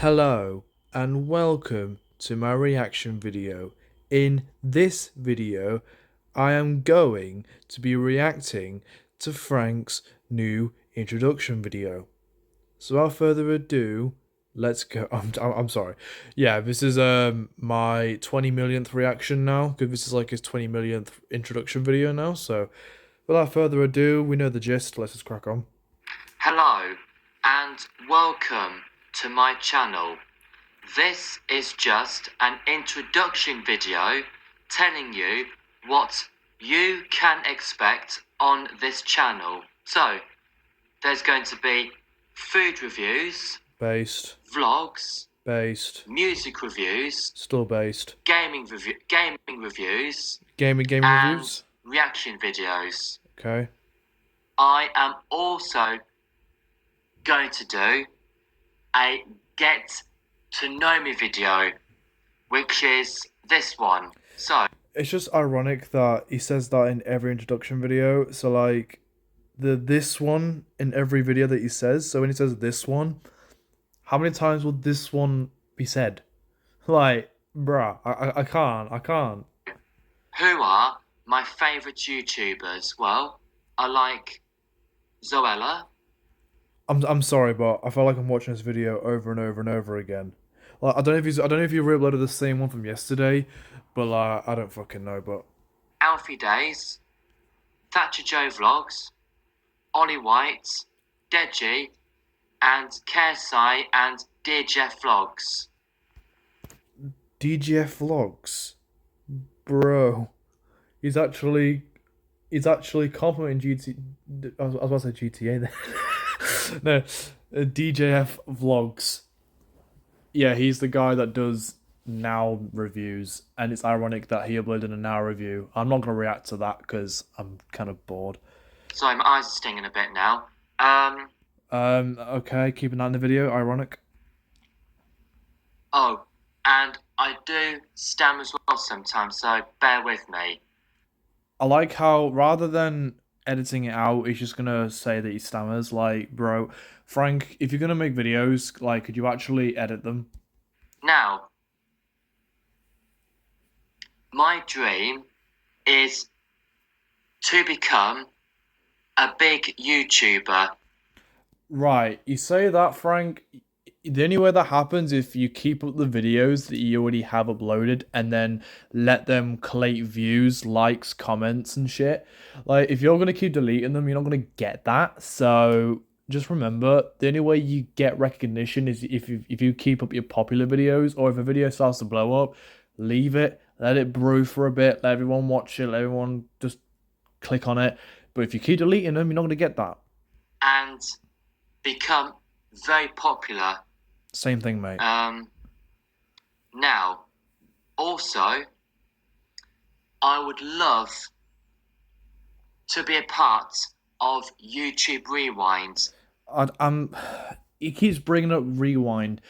Hello and welcome to my reaction video. In this video, I am going to be reacting to Frank's new introduction video. So without further ado, let's go. I'm sorry. Yeah, this is my 20 millionth reaction now, because this is like his 20 millionth introduction video now. So without further ado, we know the gist. Let's just crack on. Hello and welcome to my channel. This is just an introduction video telling you what you can expect on this channel. So, there's going to be food reviews, Based. vlogs, Based. music reviews, Still based. gaming reviews, Gaming and reviews. reaction videos. Okay. I am also going to do a get to know me video, which is this one. So It's just ironic that he says that in every introduction video. So like this one in every video that he says. So when he says this one, how many times will this one be said? Like, bruh, I can't. who are my favourite YouTubers? Well, I like Zoella. I'm sorry, but I feel like I'm watching this video over and over and over again. Like I don't know if you re-uploaded the same one from yesterday, but like I don't fucking know. But Alfie Days, Thatcher Joe Vlogs, Ollie White, Deji, and KSI and Dear Jeff Vlogs. DGF vlogs, bro, he's actually complimenting GT. I was about to say GTA then. No, DJF vlogs. Yeah, he's the guy that does now reviews, and it's ironic that he uploaded a now review. I'm not gonna react to that because I'm kind of bored. Sorry, my eyes are stinging a bit now. Okay, keeping that in the video. Ironic. Oh, and I do stam as well sometimes, so bear with me. I like how rather than editing it out, he's just gonna say that he stammers. Like, bro, Frank, if you're gonna make videos, like, could you actually edit them? Now, my dream is to become a big YouTuber. Right, you say that, Frank. The only way that happens if you keep up the videos that you already have uploaded and then let them collate views, likes, comments, and shit. Like, if you're gonna keep deleting them, you're not gonna get that. So just remember, the only way you get recognition is if you keep up your popular videos, or if a video starts to blow up, leave it, let it brew for a bit, let everyone watch it, let everyone just click on it. But if you keep deleting them, you're not gonna get that. And become very popular. Same thing, mate. Now, also, I would love to be a part of YouTube Rewind. He keeps bringing up rewind,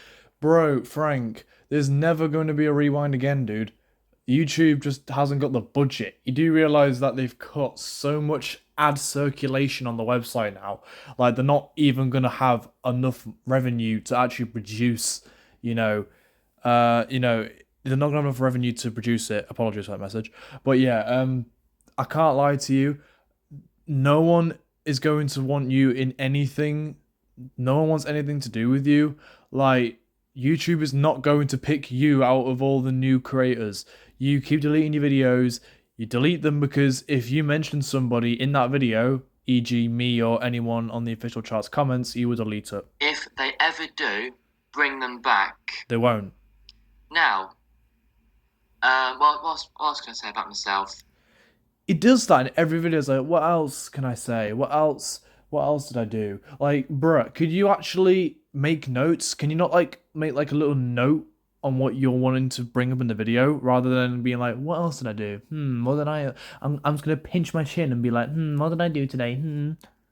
bro. Frank, there's never going to be a rewind again, dude. YouTube just hasn't got the budget. You do realize that they've cut so much ad circulation on the website now. Like, they're not even gonna have enough revenue to actually produce. They're not gonna have enough revenue to produce it. Apologies for that message, but yeah, I can't lie to you. No one is going to want you in anything. No one wants anything to do with you. Like, YouTube is not going to pick you out of all the new creators. You keep deleting your videos. You delete them because if you mention somebody in that video, e.g. me or anyone on the official charts comments, you will delete it. If they ever do, bring them back. They won't. Now, what else can I say about myself? It does that in every video. It's like, what else can I say? What else did I do? Like, bruh, could you actually make notes? Can you not like make like a little note on what you're wanting to bring up in the video, rather than being like, what else did I do? What did I'm just gonna pinch my chin and be like, what did I do today?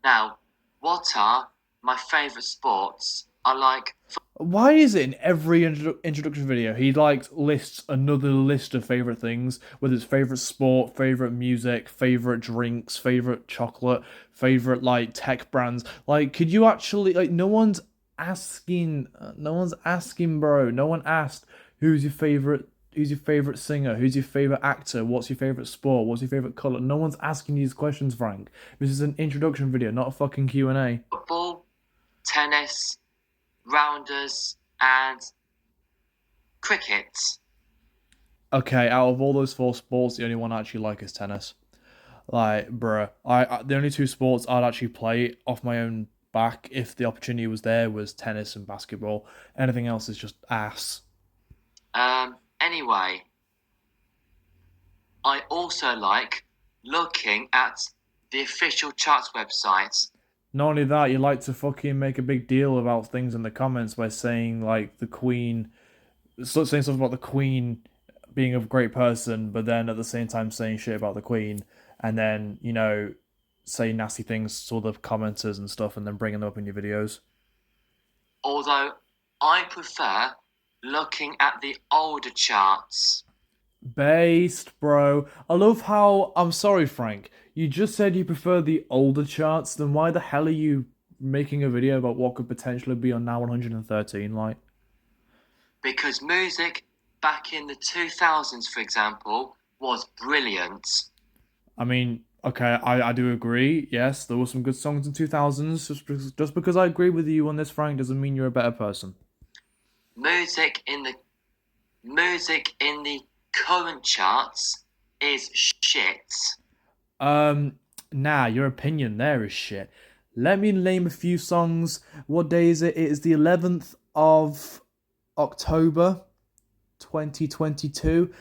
Now, what are my favourite sports? I like. Why is it in every introduction video he like lists another list of favorite things, whether it's favorite sport, favorite music, favorite drinks, favorite chocolate, favorite like tech brands? Like, could you actually, like, no one's asking. No one's asking, bro. No one asked who's your favorite. Who's your favorite singer? Who's your favorite actor? What's your favorite sport? What's your favorite color? No one's asking these questions, Frank. This is an introduction video, not a fucking Q&A. Football, tennis, rounders, and cricket. Okay, out of all those four sports, the only one I actually like is tennis. Like, bruh, I the only two sports I'd actually play off my own back if the opportunity was there was tennis and basketball. Anything else is just ass. Anyway, I also like looking at the official charts website. Not only that, you like to fucking make a big deal about things in the comments by saying like the Queen, saying stuff about the Queen being a great person, but then at the same time saying shit about the Queen, and then say nasty things to the commenters and stuff, and then bringing them up in your videos. Although I prefer looking at the older charts. Based, bro. I love how. I'm sorry, Frank. You just said you prefer the older charts. Then why the hell are you making a video about what could potentially be on Now 113? Like, Because music back in the 2000s, for example, was brilliant. I mean, okay, I do agree. Yes, there were some good songs in 2000s. Just because I agree with you on this, Frank, doesn't mean you're a better person. Music in the current charts is shit. Nah, your opinion there is shit. Let me name a few songs. What day is it? It is the 11th of October, 2022.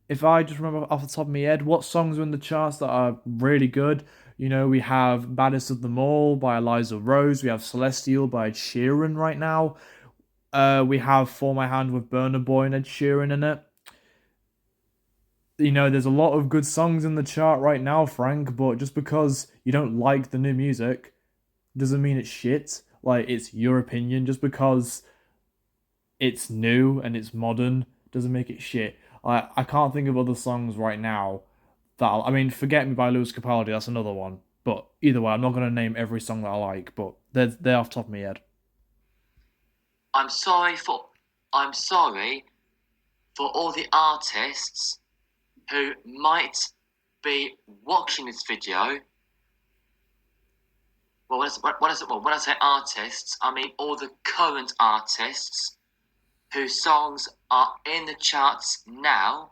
If I just remember off the top of my head, what songs are in the charts that are really good? We have Baddest of Them All by Eliza Rose. We have Celestial by Ed Sheeran right now. We have For My Hand with Burna Boy and Ed Sheeran in it. There's a lot of good songs in the chart right now, Frank, but just because you don't like the new music doesn't mean it's shit. Like, it's your opinion. Just because it's new and it's modern doesn't make it shit. I can't think of other songs right now Forget Me by Lewis Capaldi, that's another one. But either way, I'm not going to name every song that I like, but they're off the top of my head. I'm sorry for all the artists who might be watching this video. Well, when I say artists, I mean all the current artists whose songs are in the charts now.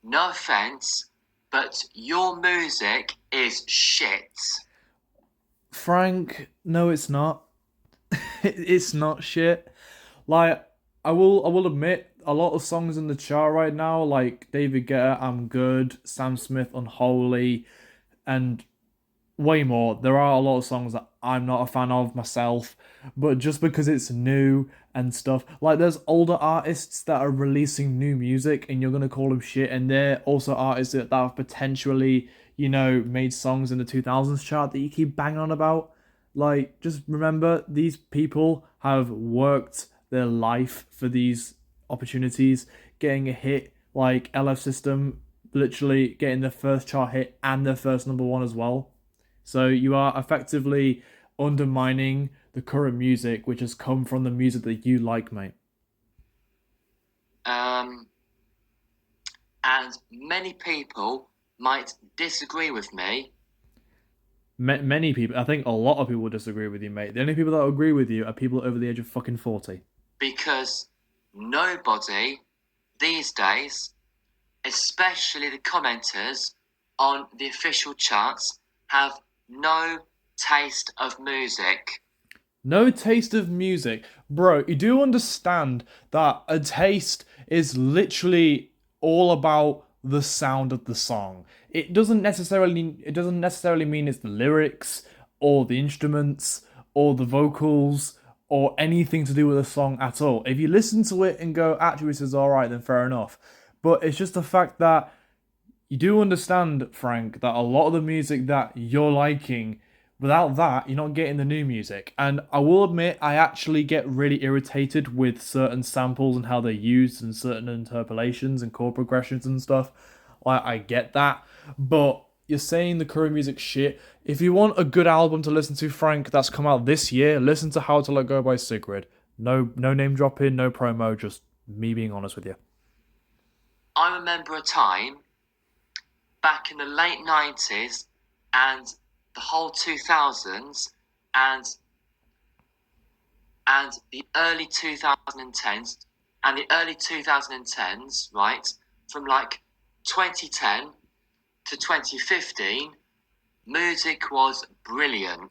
No offense, but your music is shit. Frank, no, it's not. It's not shit. Like, I will admit, a lot of songs in the chart right now, like David Guetta, I'm Good, Sam Smith, Unholy, and way more. There are a lot of songs that I'm not a fan of myself, but just because it's new and stuff, like there's older artists that are releasing new music and you're gonna call them shit, and they're also artists that have potentially, made songs in the 2000s chart that you keep banging on about. Like, just remember, these people have worked their life for these opportunities, getting a hit like LF System, literally getting their first chart hit and their first number one as well. So you are effectively undermining the current music, which has come from the music that you like, mate. And many people might disagree with me. Many people, I think a lot of people disagree with you, mate. The only people that agree with you are people over the age of fucking 40. Because nobody these days, especially the commenters on the official charts, have no taste of music. No taste of music. Bro, you do understand that a taste is literally all about the sound of the song. It doesn't necessarily mean it's the lyrics or the instruments or the vocals or anything to do with the song at all. If you listen to it and go, actually this is alright, then fair enough. But it's just the fact that you do understand, Frank, that a lot of the music that you're liking, without that, you're not getting the new music. And I will admit, I actually get really irritated with certain samples and how they're used and certain interpolations and chord progressions and stuff. I get that. But, you're saying the current music's shit. If you want a good album to listen to, Frank, that's come out this year, listen to How to Let Go by Sigrid. No name dropping, no promo, just me being honest with you. I remember a time back in the late 90s and the whole 2000s and the early 2010s right, from like 2010 to 2015, music was brilliant.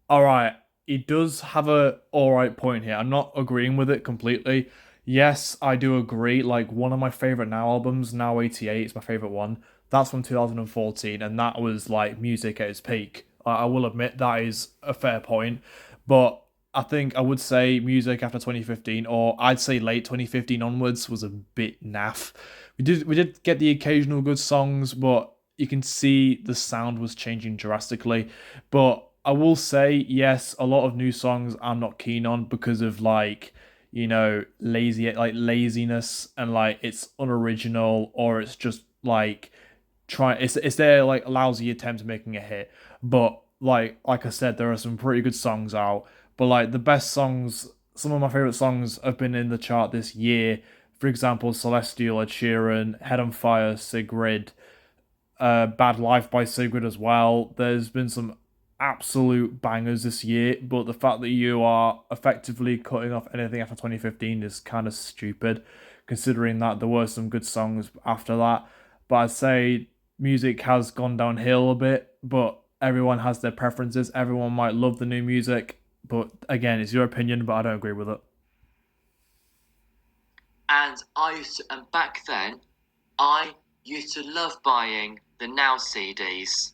Alright, he does have a alright point here. I'm not agreeing with it completely. Yes, I do agree. Like, one of my favorite Now albums, Now 88, is my favorite one. That's from 2014, and that was like music at its peak. I will admit that is a fair point, but I think I would say music after 2015, or I'd say late 2015 onwards, was a bit naff. We did get the occasional good songs, but you can see the sound was changing drastically. But I will say, yes, a lot of new songs I'm not keen on because of like, laziness, and like it's unoriginal, or it's just like it's their like lousy attempt at making a hit. But like I said, there are some pretty good songs out. But like the best songs, some of my favorite songs have been in the chart this year. For example, Celestial, Ed Sheeran, Head on Fire, Sigrid, Bad Life by Sigrid as well. There's been some absolute bangers this year, but the fact that you are effectively cutting off anything after 2015 is kind of stupid, considering that there were some good songs after that. But I'd say music has gone downhill a bit, but everyone has their preferences. Everyone might love the new music, but again, it's your opinion, but I don't agree with it. And back then, I used to love buying the Now CDs.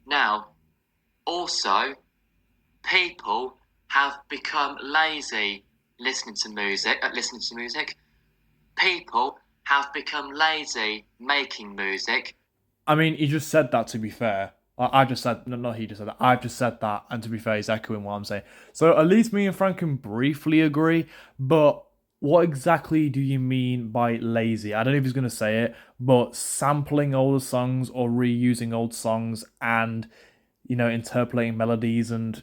Now, also, people have become lazy listening to music. People have become lazy making music. I mean, he just said that, to be fair. I just said, no, not he just said that. I've just said that, and to be fair, he's echoing what I'm saying. So at least me and Frank can briefly agree, but what exactly do you mean by lazy? I don't know if he's going to say it, but sampling older songs or reusing old songs and, interpolating melodies and,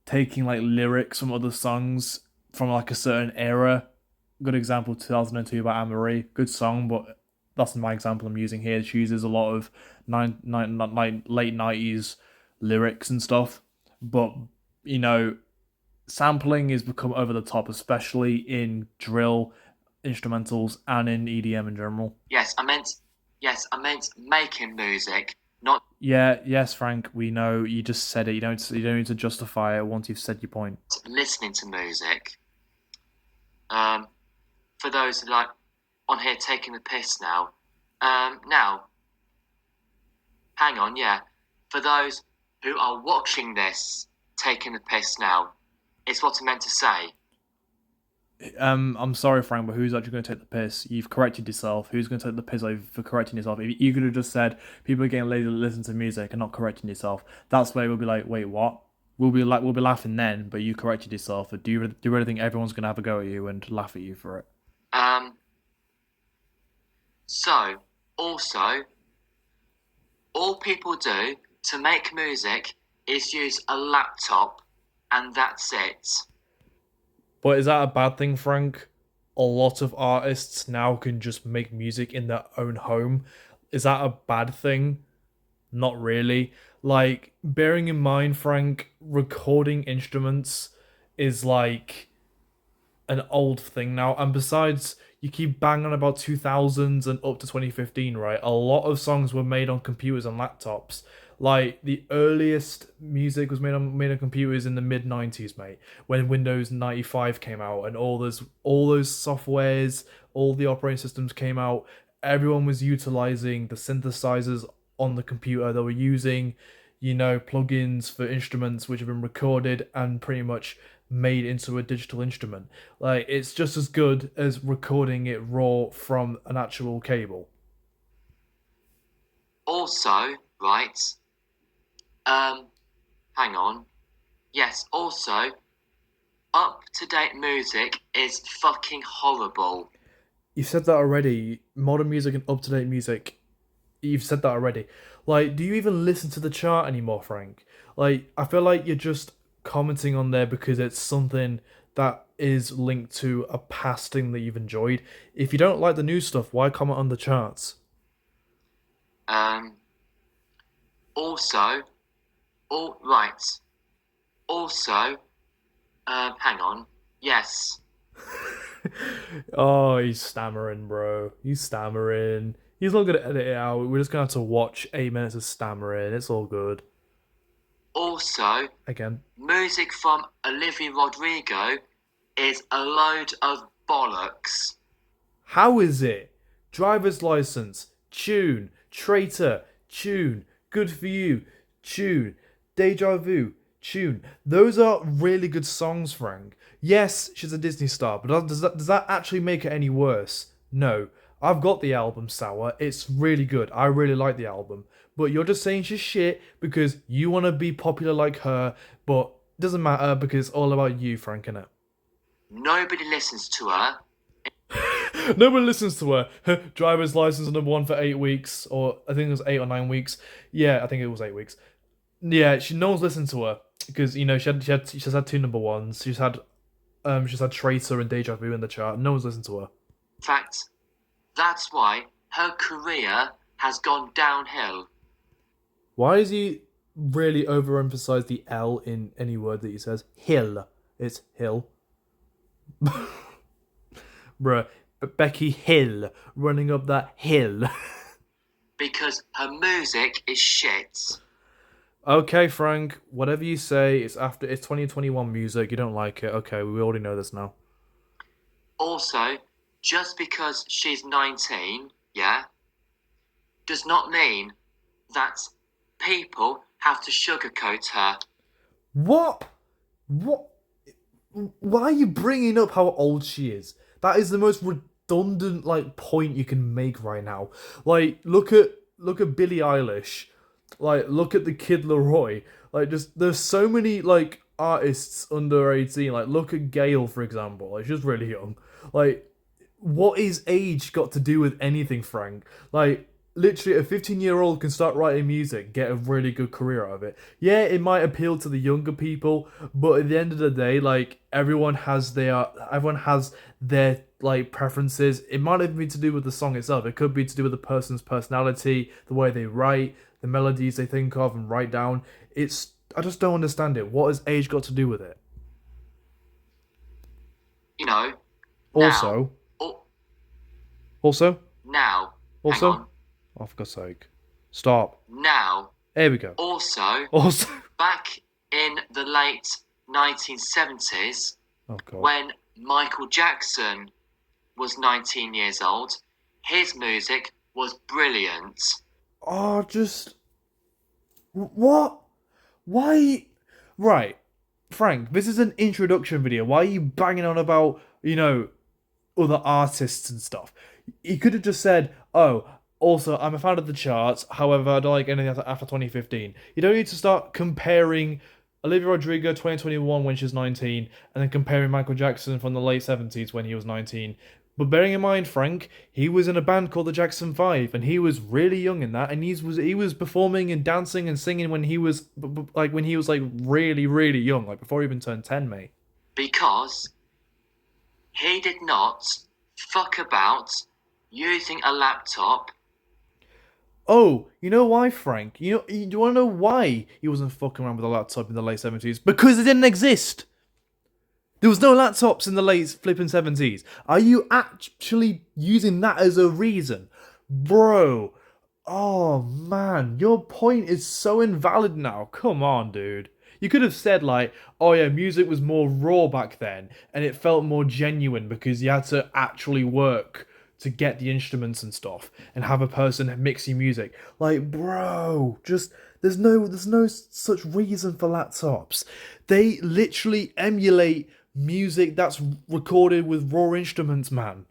taking like lyrics from other songs from like a certain era. Good example, 2002 by Anne-Marie. Good song, but that's my example I'm using here. She uses a lot of late 90s lyrics and stuff. But, you know, sampling has become over the top, especially in drill, instrumentals, and in EDM in general. Yes, I meant making music, not Yeah, yes, Frank, we know you just said it. You don't need to justify it once you've said your point. listening to music. Um, for those like on here taking the piss now. Now, hang on, yeah. For those who are watching this taking the piss now, it's what I meant to say. I'm sorry, Frank, but who's actually going to take the piss? You've corrected yourself. Who's going to take the piss over for correcting yourself? If you could have just said people are getting lazy to listen to music and not correcting yourself, that's where we'll be like, wait, what? We'll be laughing then, but you corrected yourself. Do you really think everyone's going to have a go at you and laugh at you for it? Um, so also, all people do to make music is use a laptop, and that's it. But is that a bad thing, Frank? A lot of artists now can just make music in their own home. Is that a bad thing? Not really. Like, bearing in mind, Frank, recording instruments is like an old thing now. And besides, you keep banging about 2000s and up to 2015, right? A lot of songs were made on computers and laptops. Like the earliest music was made on computers in the mid 90s, mate, when Windows 95 came out and all those softwares, all the operating systems came out. Everyone was utilizing the synthesizers on the computer. They were using, plugins for instruments which have been recorded and pretty much made into a digital instrument. Like it's just as good as recording it raw from an actual cable. Also, right? Hang on. Yes, also, up to date music is fucking horrible. You said that already. Modern music and up to date music. You've said that already. Like, do you even listen to the chart anymore, Frank? Like, I feel like you're just commenting on there because it's something that is linked to a past thing that you've enjoyed. If you don't like the new stuff, why comment on the charts? Um, also, all right. Also, hang on. Yes. Oh, he's stammering, bro. He's stammering. He's not gonna edit it out. We're just gonna have to watch 8 minutes of stammering. It's all good. Also, Again. music from Olivia Rodrigo is a load of bollocks. How is it? Driver's license, tune. Traitor, tune. Good for you, tune. Deja vu, tune. Those are really good songs, Frank. Yes, she's a Disney star, but does that actually make it any worse? No. I've got the album Sour. It's really good. I really like the album. But you're just saying she's shit because you want to be popular like her, but it doesn't matter because it's all about you, Frank, innit? Nobody listens to her. No one listens to her. Her driver's license number one for 8 weeks, or I think it was 8 or 9 weeks. Yeah, I think it was 8 weeks. Yeah, no one's listened to her because she's had two number ones. She's had Traitor and Deja Vu in the chart. No one's listened to her. In fact, that's why her career has gone downhill. Why does he really overemphasize the L in any word that he says? Hill. It's Hill. Bruh, Becky Hill running up that hill. Because her music is shit. Okay, Frank, whatever you say, it's 2021 music, you don't like it. Okay, we already know this now. Also, just because she's 19, yeah, does not mean that people have to sugarcoat her. What? What? Why are you bringing up how old she is? That is the most redundant point you can make right now. Like, look at Billie Eilish. Like, look at the Kid Leroy. Like, just there's so many artists under 18. Like, look at Gail, for example. Like, she's really young. Like, what is age got to do with anything, Frank? Like, literally, a 15-year-old can start writing music, get a really good career out of it. Yeah, it might appeal to the younger people, but at the end of the day, everyone has their preferences. It might even be to do with the song itself. It could be to do with the person's personality, the way they write, the melodies they think of and write down. I just don't understand it. What has age got to do with it? You know, now, Also, oh, also, now, hang also, on, oh, for God's sake, stop. now, There we go. also, Also, back in the late 1970s, oh God. when Michael Jackson was 19 years old, his music was brilliant. Oh, just what? Why? Right, Frank. This is an introduction video. Why are you banging on about other artists and stuff? You could have just said, "Oh, also, I'm a fan of the charts. However, I don't like anything after 2015." You don't need to start comparing Olivia Rodrigo 2021 when she's 19, and then comparing Michael Jackson from the late 70s when he was 19. But bearing in mind, Frank, he was in a band called the Jackson 5, and he was really young in that, and he was performing and dancing and singing when he was really really young, like before he even turned 10, mate. Because he did not fuck about using a laptop. Oh, you know why, Frank? You want to know why he wasn't fucking around with a laptop in the late 70s? Because it didn't exist. There was no laptops in the late flipping 70s. Are you actually using that as a reason? Bro. Oh, man. Your point is so invalid now. Come on, dude. You could have said, oh yeah, music was more raw back then, and it felt more genuine because you had to actually work to get the instruments and stuff, and have a person mix your music. Bro, just there's no such reason for laptops. They literally emulate music that's recorded with raw instruments, man.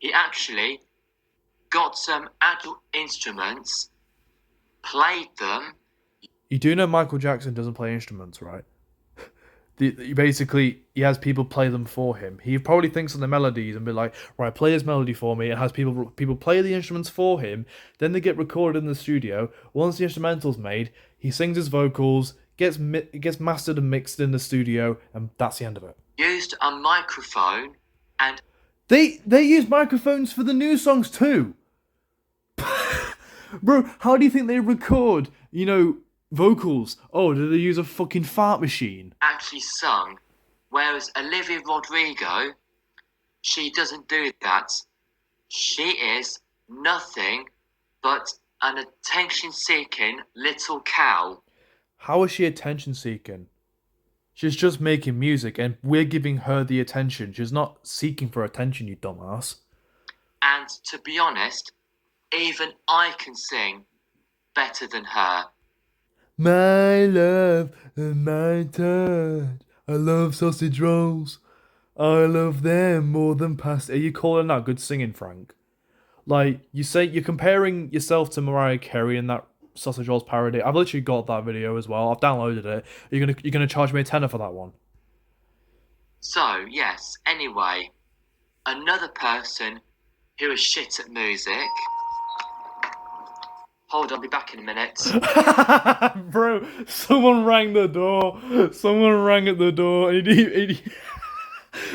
He actually got some adult instruments, played them. You do know Michael Jackson doesn't play instruments, right? Basically, he has people play them for him. He probably thinks of the melodies and be like, right, play this melody for me, and has people play the instruments for him. Then they get recorded in the studio. Once the instrumental's made, he sings his vocals, gets mastered and mixed in the studio, and that's the end of it. Used a microphone and They use microphones for the new songs too. Bro, how do you think they record, vocals? Oh, do they use a fucking fart machine? actually sung, whereas Olivia Rodrigo, she doesn't do that. She is nothing but an attention-seeking little cow. How is she attention seeking? She's just making music and we're giving her the attention. She's not seeking for attention, you dumbass. And to be honest, even I can sing better than her. My love and my touch. I love sausage rolls. I love them more than pasta. Are you calling that good singing, Frank? Like, you say you're comparing yourself to Mariah Carey in that sausage rolls parody. I've literally got that video as well. I've downloaded it. You're gonna charge me a tenner for that one? So, yes, anyway, another person who is shit at music. Hold on, I'll be back in a minute. Bro, someone rang the door. Someone rang at the door. And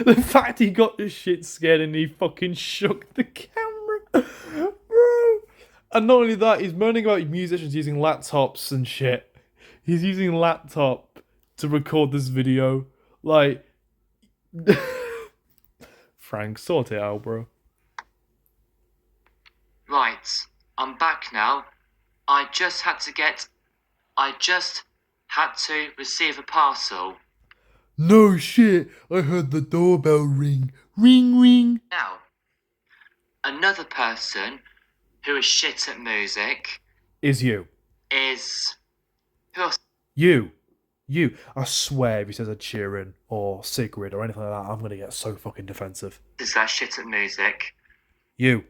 the fact he got the shit scared and he fucking shook the camera. Bro. And not only that, he's moaning about musicians using laptops and shit. He's using laptop to record this video. Like, Frank, sort it out, bro. Right, I'm back now. I just had to receive a parcel. No shit, I heard the doorbell ring. Ring, ring. Now, another person who is shit at music Is you. is... Who else? You. I swear if he says a cheering or Sigrid or anything like that, I'm gonna get so fucking defensive. Is that shit at music? You.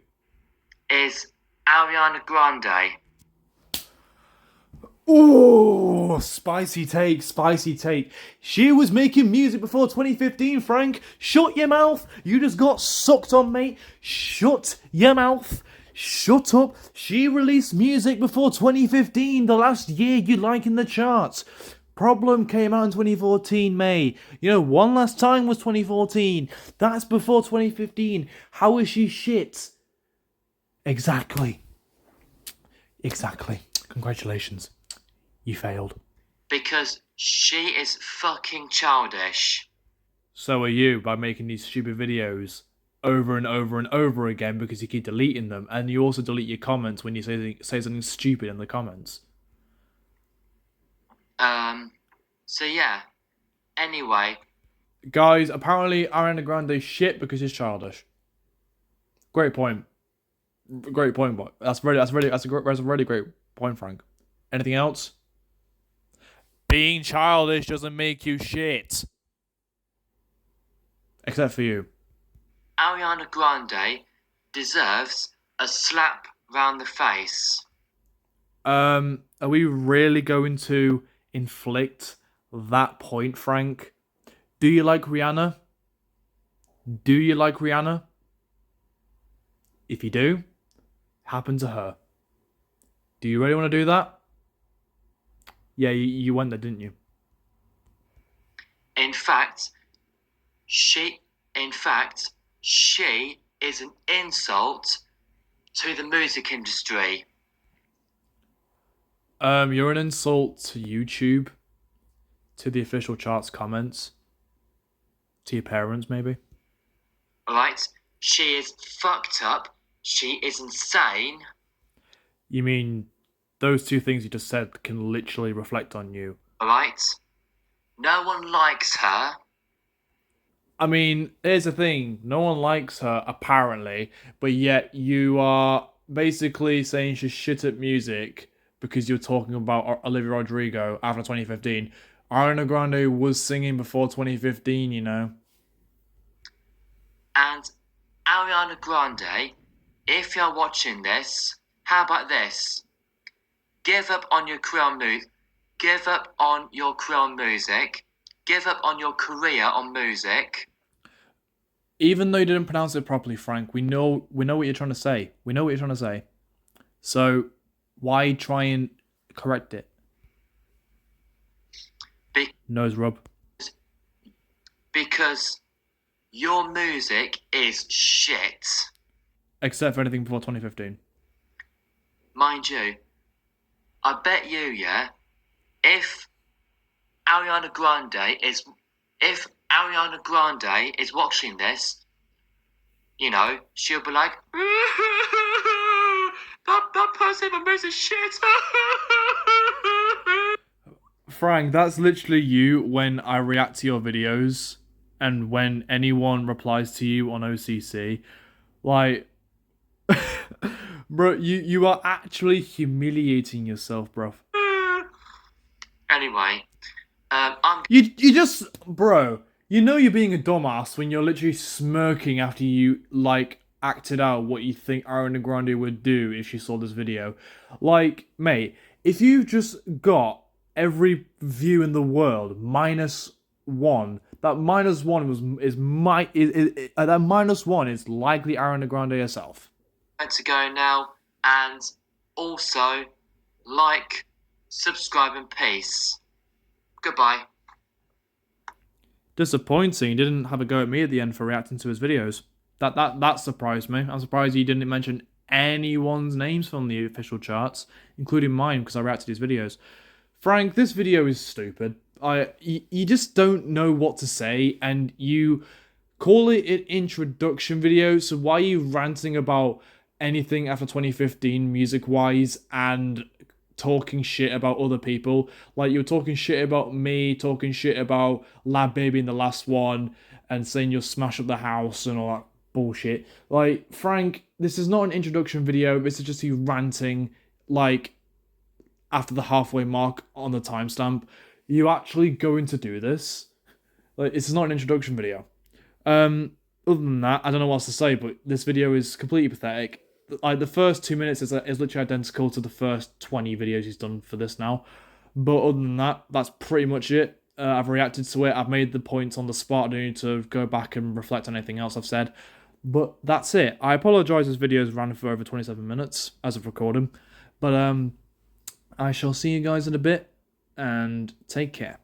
Is Ariana Grande. Ooh, spicy take. She was making music before 2015, Frank. Shut your mouth. You just got sucked on, mate. Shut your mouth. Shut up. She released music before 2015, the last year you like in the charts. Problem came out in 2014, May. One Last Time was 2014. That's before 2015. How is she shit? Exactly. Congratulations. You failed. Because she is fucking childish. So are you, by making these stupid videos over and over and over again because you keep deleting them, and you also delete your comments when you say something stupid in the comments. So yeah. Anyway. Guys, apparently Ariana Grande shit because she's childish. Great point, but that's a really great point, Frank. Anything else? Being childish doesn't make you shit. Except for you. Ariana Grande deserves a slap round the face. Are we really going to inflict that point, Frank? Do you like Rihanna? If you do, happen to her. Do you really want to do that? Yeah, you went there, didn't you? In fact, she is an insult to the music industry. You're an insult to YouTube, to the official charts comments, to your parents, maybe. Alright? She is fucked up. She is insane. You mean those two things you just said can literally reflect on you? Alright? No one likes her. I mean, here's the thing. No one likes her, apparently, but yet you are basically saying she's shit at music because you're talking about Olivia Rodrigo after 2015. Ariana Grande was singing before 2015, And Ariana Grande, if you're watching this, how about this? Give up on your Creole music. give up on your career on music. Even though you didn't pronounce it properly, Frank, we know what you're trying to say. We know what you're trying to say. So why try and correct it? Nose rub. Because your music is shit. Except for anything before 2015. Mind you, I bet you, yeah, if Ariana Grande is watching this, you know, she'll be like, that person in the music is shit. Frank, that's literally you when I react to your videos and when anyone replies to you on OCC. Like, bro, you are actually humiliating yourself, bro. Anyway, You just, bro, you know you're being a dumbass when you're literally smirking after you, like, acted out what you think Ariana Grande would do if she saw this video. Like, mate, if you've just got every view in the world minus one, that minus one that minus one is likely Ariana Grande herself. to go now, and also like, subscribe, and peace. Goodbye. Disappointing. He didn't have a go at me at the end for reacting to his videos. That surprised me. I'm surprised he didn't mention anyone's names from the official charts, including mine, because I reacted to his videos. Frank, this video is stupid. You just don't know what to say, and you call it an introduction video, so why are you ranting about anything after 2015 music-wise and talking shit about other people? Like, you were talking shit about me, talking shit about Lab Baby in the last one, and saying you'll smash up the house and all that bullshit. Like, Frank, this is not an introduction video, this is just you ranting, like, after the halfway mark on the timestamp. You actually going to do this? Like, it's not an introduction video. Other than that, I don't know what else to say, but this video is completely pathetic. Like, the first 2 minutes is literally identical to the first 20 videos he's done for this now. But other than that, that's pretty much it. I've reacted to it. I've made the points on the spot. I don't need to go back and reflect on anything else I've said. But that's it. I apologise this video's ran for over 27 minutes as of recording. But I shall see you guys in a bit, and take care.